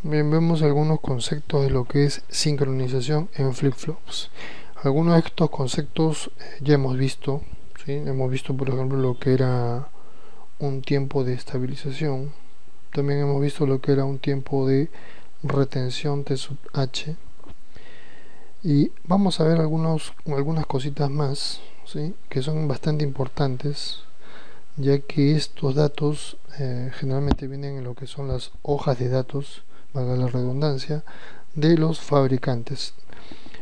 Bien, vemos algunos conceptos de lo que es sincronización en flip-flops. Algunos de estos conceptos ya hemos visto, ¿sí? Hemos visto, por ejemplo, lo que era un tiempo de estabilización. También hemos visto lo que era un tiempo de retención T sub H. Y vamos a ver algunas cositas más, ¿sí? Que son bastante importantes, ya que estos datos generalmente vienen en lo que son las hojas de datos, valga la redundancia, de los fabricantes.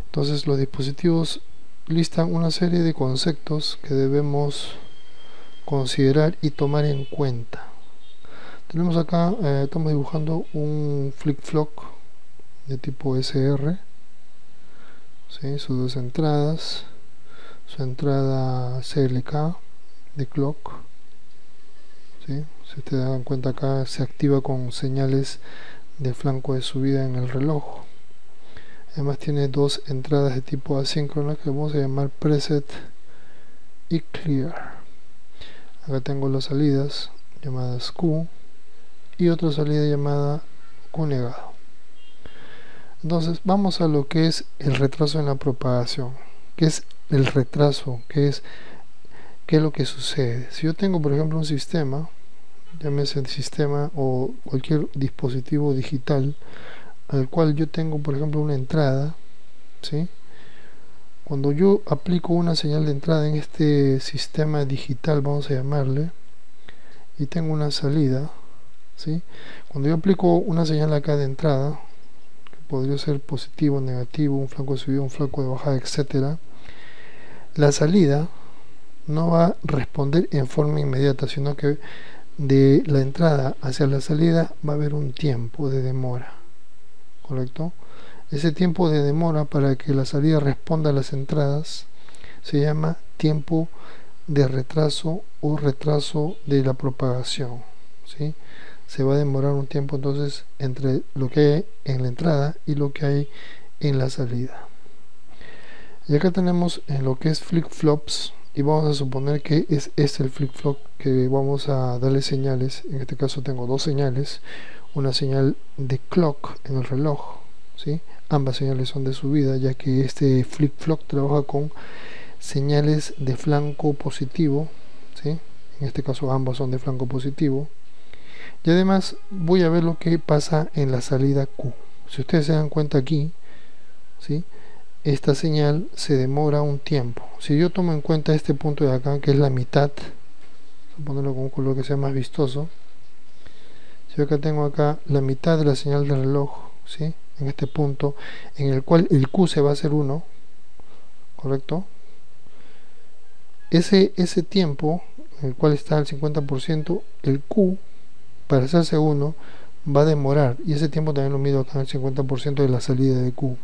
Entonces los dispositivos listan una serie de conceptos que debemos considerar y tomar en cuenta. Tenemos acá, estamos dibujando un flip-flop de tipo SR, ¿sí? Sus dos entradas, su entrada CLK de clock, ¿sí? Si ustedes dan cuenta, acá se activa con señales de flanco de subida en el reloj. Además tiene dos entradas de tipo asíncrona que vamos a llamar preset y clear. Acá tengo las salidas llamadas Q y otra salida llamada Q negado. Entonces vamos a lo que es el retraso en la propagación. ¿Qué es el retraso? ¿Qué es lo que sucede? Si yo tengo, por ejemplo, un sistema, llámese el sistema o cualquier dispositivo digital al cual yo tengo, por ejemplo, una entrada, ¿sí? Cuando yo aplico una señal de entrada en este sistema digital, vamos a llamarle, y tengo una salida, ¿sí? Cuando yo aplico una señal acá de entrada, que podría ser positivo, negativo, un flanco de subida, un flanco de bajada, etcétera, la salida no va a responder en forma inmediata, sino que de la entrada hacia la salida va a haber un tiempo de demora, ¿correcto? Ese tiempo de demora para que la salida responda a las entradas se llama tiempo de retraso o retraso de la propagación, ¿sí? Se va a demorar un tiempo entonces entre lo que hay en la entrada y lo que hay en la salida. Y acá tenemos en lo que es flip-flops, y vamos a suponer que es el flip-flop que vamos a darle señales. En este caso tengo dos señales, una señal de clock en el reloj, ¿sí? Ambas señales son de subida, ya que este flip-flop trabaja con señales de flanco positivo, ¿sí? En este caso ambas son de flanco positivo. Y además voy a ver lo que pasa en la salida Q. Si ustedes se dan cuenta aquí, ¿sí? Esta señal se demora un tiempo. Si yo tomo en cuenta este punto de acá, que es la mitad, voy a ponerlo con un color que sea más vistoso. Si yo acá tengo acá la mitad de la señal del reloj, ¿sí? En este punto, en el cual el Q se va a hacer 1, ¿correcto? Ese tiempo, en el cual está el 50%, el Q, para hacerse 1, va a demorar. Y ese tiempo también lo mido acá en el 50% de la salida de Q.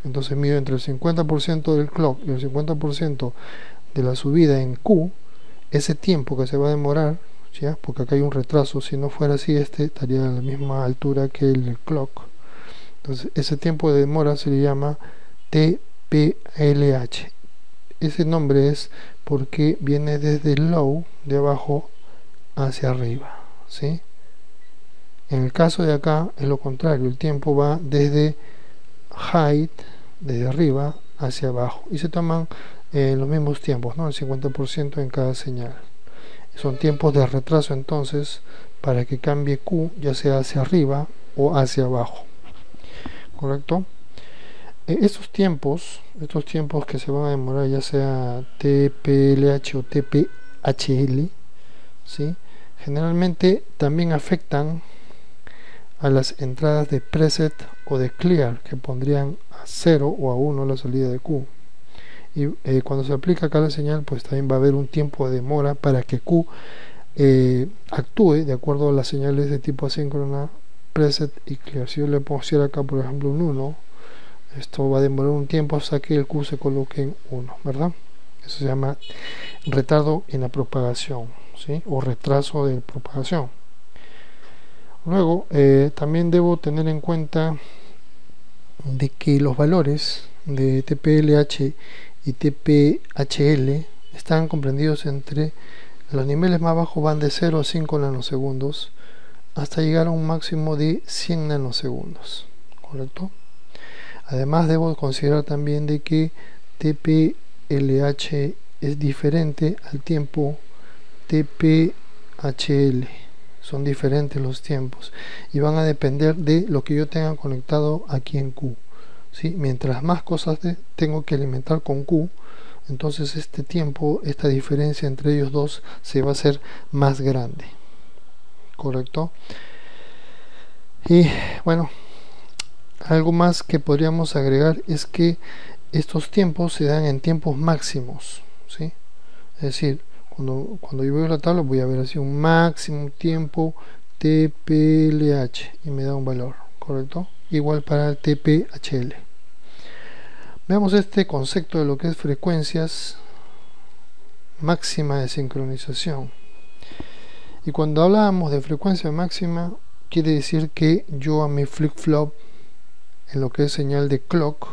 Entonces mido entre el 50% del clock y el 50% de la subida en Q, ese tiempo que se va a demorar, ¿ya? Porque acá hay un retraso. Si no fuera así, este estaría a la misma altura que el clock. Entonces ese tiempo de demora se le llama TPLH. Ese nombre es porque viene desde el low, de abajo hacia arriba, ¿sí? En el caso de acá es lo contrario, el tiempo va desde height, desde arriba hacia abajo, y se toman los mismos tiempos, ¿no? El 50% en cada señal. Son tiempos de retraso entonces para que cambie Q, ya sea hacia arriba o hacia abajo, ¿correcto? Estos tiempos que se van a demorar, ya sea TPLH o TPHL, ¿sí? Generalmente también afectan a las entradas de preset o de clear, que pondrían a 0 o a 1 la salida de Q. Y cuando se aplica acá la señal, pues también va a haber un tiempo de demora para que Q actúe de acuerdo a las señales de tipo asíncrona, preset y clear. Si yo le pusiera acá, por ejemplo, un 1, esto va a demorar un tiempo hasta que el Q se coloque en 1, ¿verdad? Eso se llama retardo en la propagación, ¿sí? O retraso de propagación. Luego, también debo tener en cuenta de que los valores de TPLH y TPHL están comprendidos entre los niveles más bajos van de 0 a 5 nanosegundos hasta llegar a un máximo de 100 nanosegundos, ¿correcto? Además debo considerar también de que TP-LH es diferente al tiempo TP-HL. Son diferentes los tiempos y van a depender de lo que yo tenga conectado aquí en Q, ¿sí? Mientras más cosas tengo que alimentar con Q, entonces este tiempo, esta diferencia entre ellos dos se va a hacer más grande, ¿correcto? Y bueno, algo más que podríamos agregar es que estos tiempos se dan en tiempos máximos, ¿sí? Es decir, cuando yo veo la tabla voy a ver así un máximo tiempo TP-LH y me da un valor, ¿correcto? Igual para el TP-HL. Veamos este concepto de lo que es frecuencias máxima de sincronización. Y cuando hablábamos de frecuencia máxima, quiere decir que yo a mi flip-flop, en lo que es señal de clock,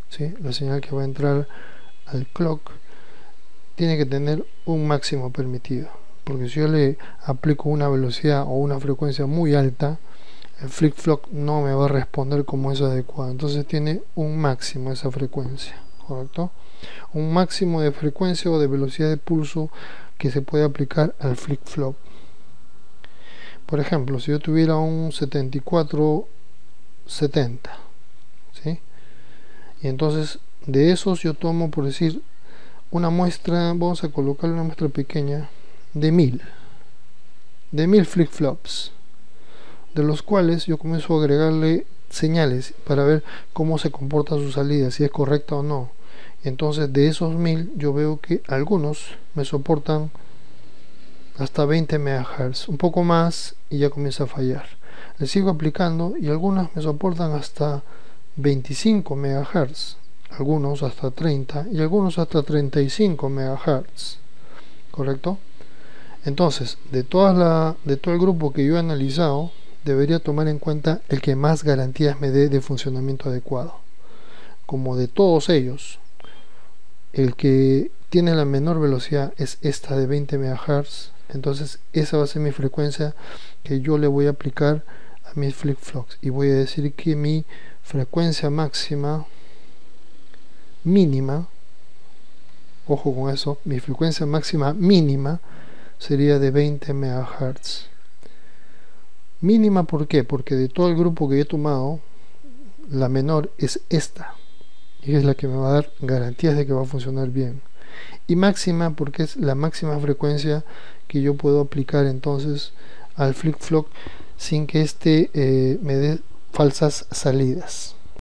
¿sí? La señal que va a entrar al clock, tiene que tener un máximo permitido, porque si yo le aplico una velocidad o una frecuencia muy alta, el flip-flop no me va a responder como es adecuado. Entonces tiene un máximo esa frecuencia, ¿correcto? Un máximo de frecuencia o de velocidad de pulso que se puede aplicar al flip-flop. Por ejemplo, si yo tuviera un 7470, ¿sí? Y entonces de esos yo tomo, por decir, una muestra, vamos a colocar una muestra pequeña de 1000 flip-flops, de los cuales yo comienzo a agregarle señales para ver cómo se comporta su salida, si es correcta o no. Entonces de esos 1000 yo veo que algunos me soportan hasta 20 MHz, un poco más y ya comienza a fallar. Le sigo aplicando y algunas me soportan hasta 25 MHz, algunos hasta 30 y algunos hasta 35 MHz, ¿correcto? Entonces de todo el grupo que yo he analizado, debería tomar en cuenta el que más garantías me dé de funcionamiento adecuado. Como de todos ellos, el que tiene la menor velocidad es esta de 20 MHz, entonces esa va a ser mi frecuencia que yo le voy a aplicar a mis flip-flops, y voy a decir que mi frecuencia máxima mínima, ojo con eso, mi frecuencia máxima mínima sería de 20 MHz. Mínima, ¿por qué? Porque de todo el grupo que he tomado, la menor es esta, y es la que me va a dar garantías de que va a funcionar bien. Y máxima, porque es la máxima frecuencia que yo puedo aplicar entonces al flip-flop sin que me dé falsas salidas.